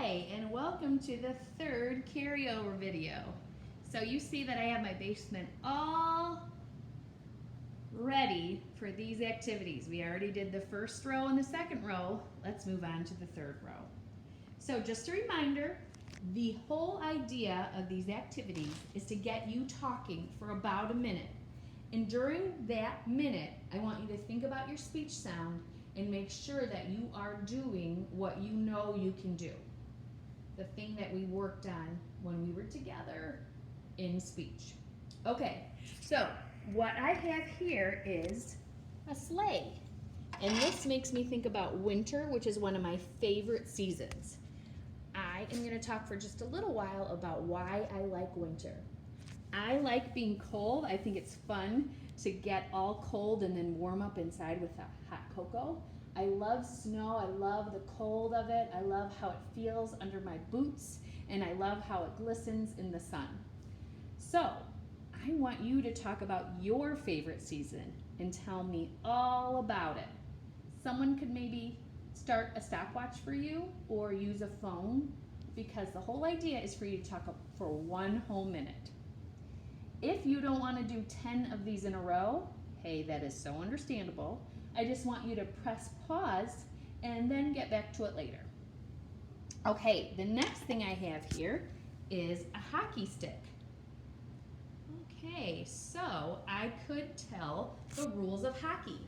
Hi, and welcome to the third carryover video. So you see that I have my basement all ready for these activities. We already did the first row and the second row. Let's move on to the third row. So just a reminder, the whole idea of these activities is to get you talking for about a minute. And during that minute, I want you to think about your speech sound and make sure that you are doing what you know you can do. The thing that we worked on when we were together in speech. Okay, so what I have here is a sleigh. And this makes me think about winter, which is one of my favorite seasons. I am going to talk for just a little while about why I like winter. I like being cold. I think it's fun to get all cold and then warm up inside with a hot cocoa. I love snow. I love the cold of it. I love how it feels under my boots, and I love how it glistens in the sun. So I want you to talk about your favorite season and tell me all about it. Someone could maybe start a stopwatch for you or use a phone, because the whole idea is for you to talk for 1 whole minute. If you don't want to do 10 of these in a row, hey, that is so understandable. I just want you to press pause and then get back to it later. Okay, the next thing I have here is a hockey stick. Okay, so I could tell the rules of hockey.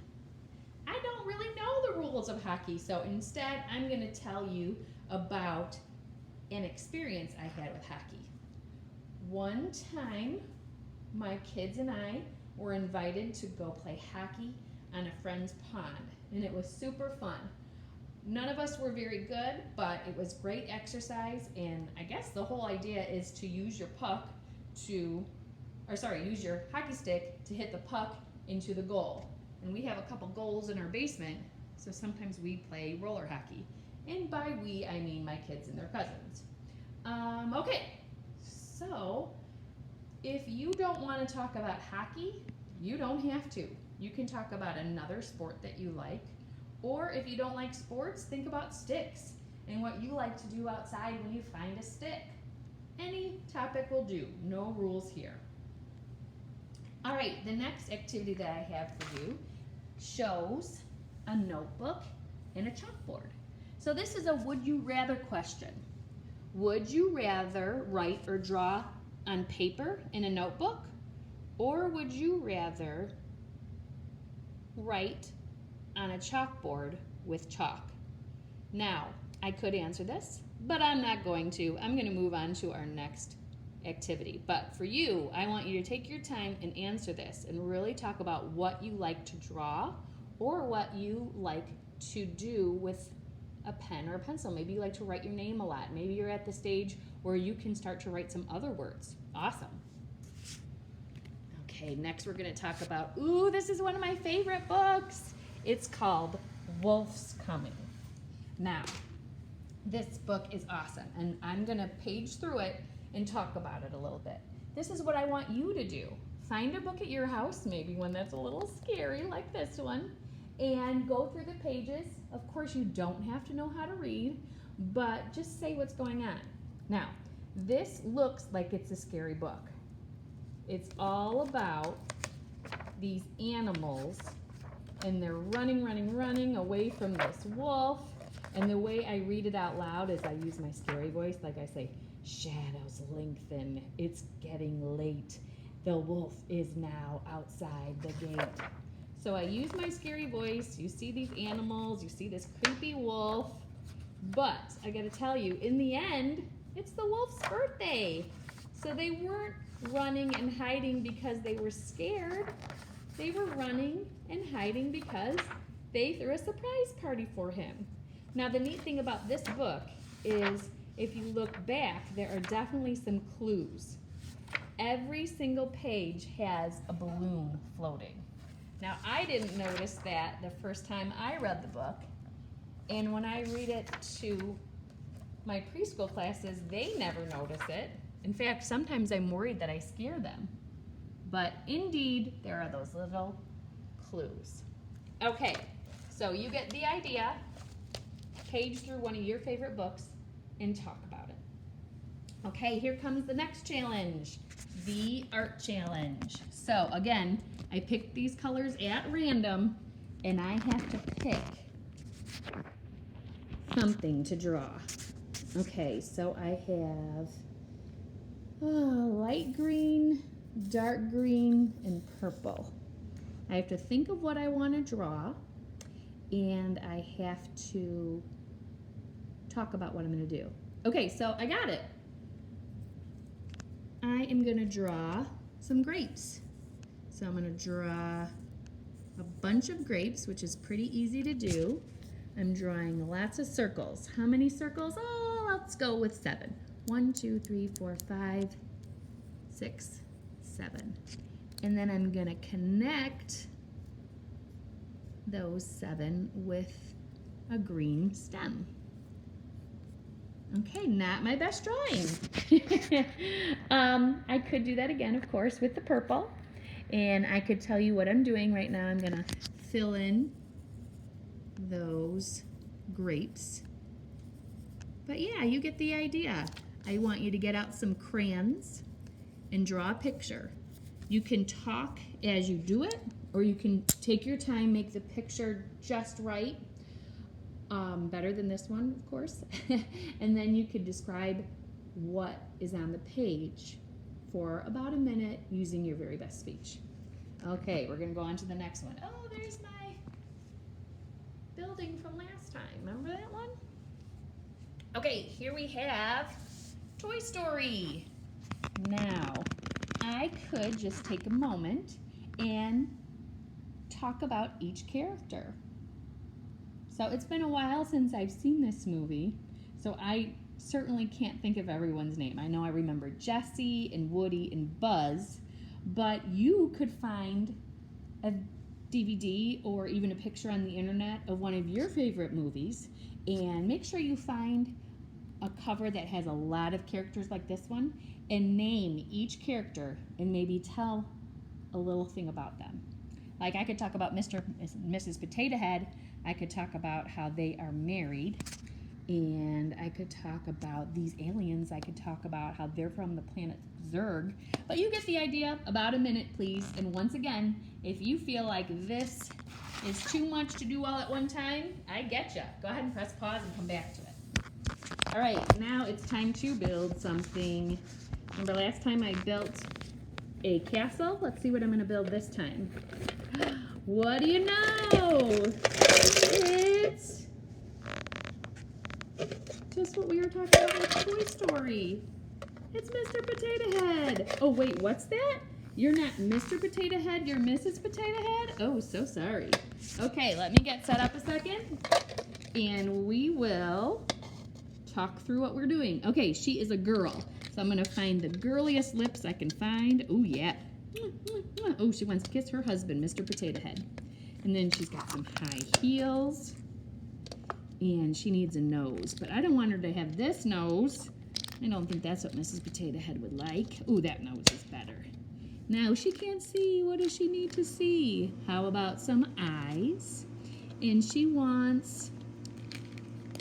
I don't really know the rules of hockey, so instead I'm going to tell you about an experience I had with hockey. One time, my kids and I were invited to go play hockey on a friend's pond, and it was super fun. None of us were very good, but it was great exercise, and I guess the whole idea is to use your use your hockey stick to hit the puck into the goal. And we have a couple goals in our basement, so sometimes we play roller hockey. And by we, I mean my kids and their cousins. Okay, so if you don't want to talk about hockey, you don't have to. You can talk about another sport that you like, or if you don't like sports, think about sticks and what you like to do outside when you find a stick. Any topic will do, no rules here. All right, the next activity that I have for you shows a notebook and a chalkboard. So this is a would you rather question. Would you rather write or draw on paper in a notebook, or would you rather write on a chalkboard with chalk? Now, I could answer this, but I'm not going to. I'm going to move on to our next activity. But for you, I want you to take your time and answer this and really talk about what you like to draw or what you like to do with a pen or a pencil. Maybe you like to write your name a lot. Maybe you're at the stage where you can start to write some other words. Awesome. Okay, next we're going to talk about, this is one of my favorite books. It's called Wolf's Coming. Now, this book is awesome, and I'm going to page through it and talk about it a little bit. This is what I want you to do. Find a book at your house, maybe one that's a little scary like this one, and go through the pages. Of course, you don't have to know how to read, but just say what's going on. Now, this looks like it's a scary book. It's all about these animals, and they're running away from this wolf. And the way I read it out loud is I use my scary voice, like I say, shadows lengthen, it's getting late. The wolf is now outside the gate. So I use my scary voice. You see these animals, you see this creepy wolf, but I gotta tell you, in the end, it's the wolf's birthday. So they weren't running and hiding because they were scared. They were running and hiding because they threw a surprise party for him. Now, the neat thing about this book is if you look back, there are definitely some clues. Every single page has a balloon floating. Now, I didn't notice that the first time I read the book, and when I read it to my preschool classes, they never notice it. In fact, sometimes I'm worried that I scare them. But indeed, there are those little clues. Okay, so you get the idea. Page through one of your favorite books and talk about it. Okay, here comes the next challenge, the art challenge. So again, I picked these colors at random, and I have to pick something to draw. Okay, so I have light green, dark green, and purple. I have to think of what I want to draw, and I have to talk about what I'm going to do. Okay, so I got it. I am going to draw some grapes. So I'm going to draw a bunch of grapes, which is pretty easy to do. I'm drawing lots of circles. How many circles? Oh, let's go with 7. 1, 2, 3, 4, 5, 6, 7. And then I'm going to connect those 7 with a green stem. Okay, not my best drawing. I could do that again, of course, with the purple. And I could tell you what I'm doing right now. I'm going to fill in those grapes. But yeah, you get the idea. I want you to get out some crayons and draw a picture. You can talk as you do it, or you can take your time, make the picture just right. Better than this one, of course. And then you could describe what is on the page for about a minute using your very best speech. Okay, we're gonna go on to the next one. Oh, there's my building from last time. Remember that one? Okay, here we have Toy Story. Now, I could just take a moment and talk about each character. So it's been a while since I've seen this movie, so I certainly can't think of everyone's name. I know I remember Jessie and Woody and Buzz, but you could find a DVD or even a picture on the internet of one of your favorite movies, and make sure you find a cover that has a lot of characters like this one, and name each character and maybe tell a little thing about them. Like I could talk about Mr. and Mrs. Potato Head. I could talk about how they are married, and I could talk about these aliens. I could talk about how they're from the planet Zurg. But you get the idea. About a minute, please. And once again, if you feel like this is too much to do all at one time, I get you. Go ahead and press pause and come back to it. All right, now it's time to build something. Remember last time I built a castle? Let's see what I'm going to build this time. What do you know? It's just what we were talking about with Toy Story. It's Mr. Potato Head. Oh, wait, what's that? You're not Mr. Potato Head, you're Mrs. Potato Head? Oh, so sorry. Okay, let me get set up a second, and we will talk through what we're doing. Okay, she is a girl, so I'm going to find the girliest lips I can find. Oh, yeah. Oh, she wants to kiss her husband, Mr. Potato Head. And then she's got some high heels. And she needs a nose. But I don't want her to have this nose. I don't think that's what Mrs. Potato Head would like. Oh, that nose is better. Now, she can't see. What does she need to see? How about some eyes? And she wants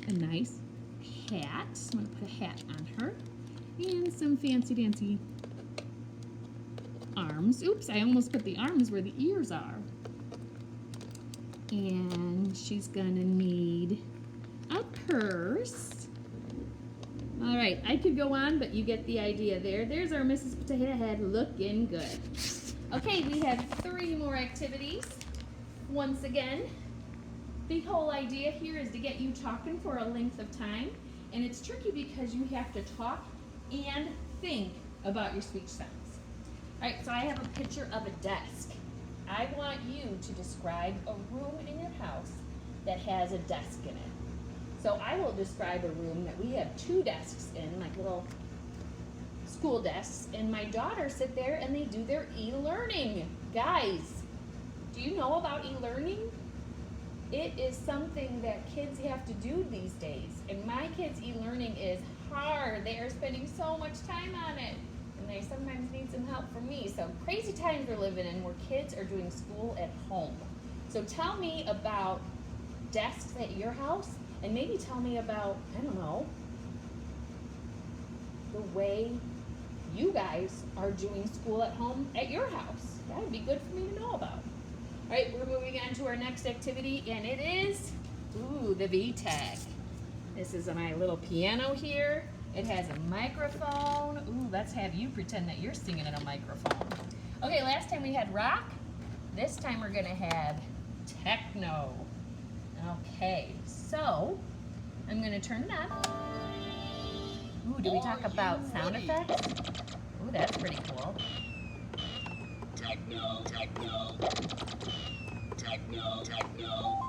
a nice hat. So I'm going to put a hat on her. And some fancy-dancy arms. Oops, I almost put the arms where the ears are. And she's gonna need a purse. All right, I could go on, but you get the idea there. There's our Mrs. Potato Head looking good. Okay, we have 3 more activities. Once again, the whole idea here is to get you talking for a length of time, and it's tricky because you have to talk and think about your speech sounds. All right, so I have a picture of a desk. I want you to describe a room in your house that has a desk in it. So I will describe a room that we have 2 desks in, like little school desks, and my daughters sit there and they do their e-learning. Guys, do you know about e-learning? It is something that kids have to do these days, and my kids' e-learning is hard. They are spending so much time on it. They sometimes need some help from me. So crazy times we're living in where kids are doing school at home. So tell me about desks at your house, and maybe tell me about, I don't know, the way you guys are doing school at home at your house. That would be good for me to know about. All right, we're moving on to our next activity, and it is, the V-Tag. This is my little piano here. It has a microphone. Let's have you pretend that you're singing in a microphone. Okay, last time we had rock. This time we're gonna have techno. Okay, so I'm gonna turn it on. Do we talk about sound effects? That's pretty cool. Techno, techno, techno, techno.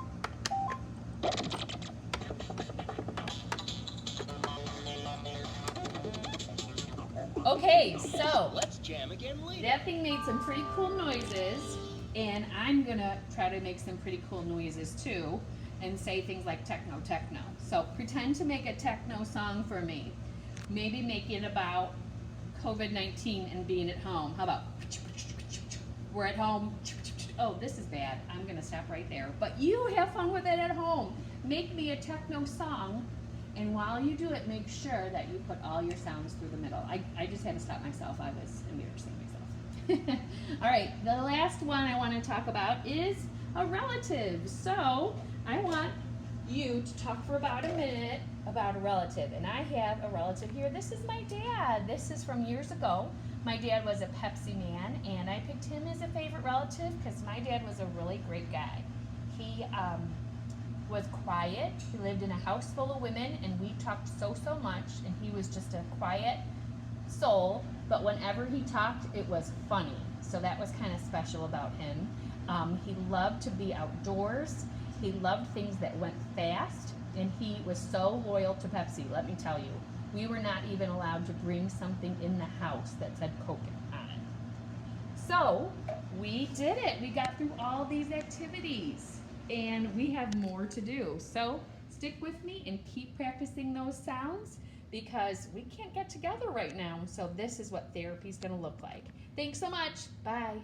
Okay, so let's jam again later. That thing made some pretty cool noises, and I'm gonna try to make some pretty cool noises too, and say things like techno, techno. So pretend to make a techno song for me. Maybe make it about COVID-19 and being at home. How about, we're at home. Oh, this is bad. I'm gonna stop right there. But you have fun with it at home. Make me a techno song, and while you do it, make sure that you put all your sounds through the middle. I just had to stop myself. I was embarrassing myself. All right, the last one I want to talk about is a relative. So I want you to talk for about a minute about a relative. And I have a relative here. This is my dad. This is from years ago. My dad was a Pepsi man, and I picked him as a favorite relative because my dad was a really great guy. He was quiet. He lived in a house full of women, and we talked so much, and he was just a quiet soul, but whenever he talked, it was funny. So that was kind of special about him. He loved to be outdoors. He loved things that went fast, and he was so loyal to Pepsi, let me tell you. We were not even allowed to bring something in the house that said Coke on it. So we did it. We got through all these activities, and we have more to do. So stick with me and keep practicing those sounds, because we can't get together right now. So this is what therapy is going to look like. Thanks so much. Bye.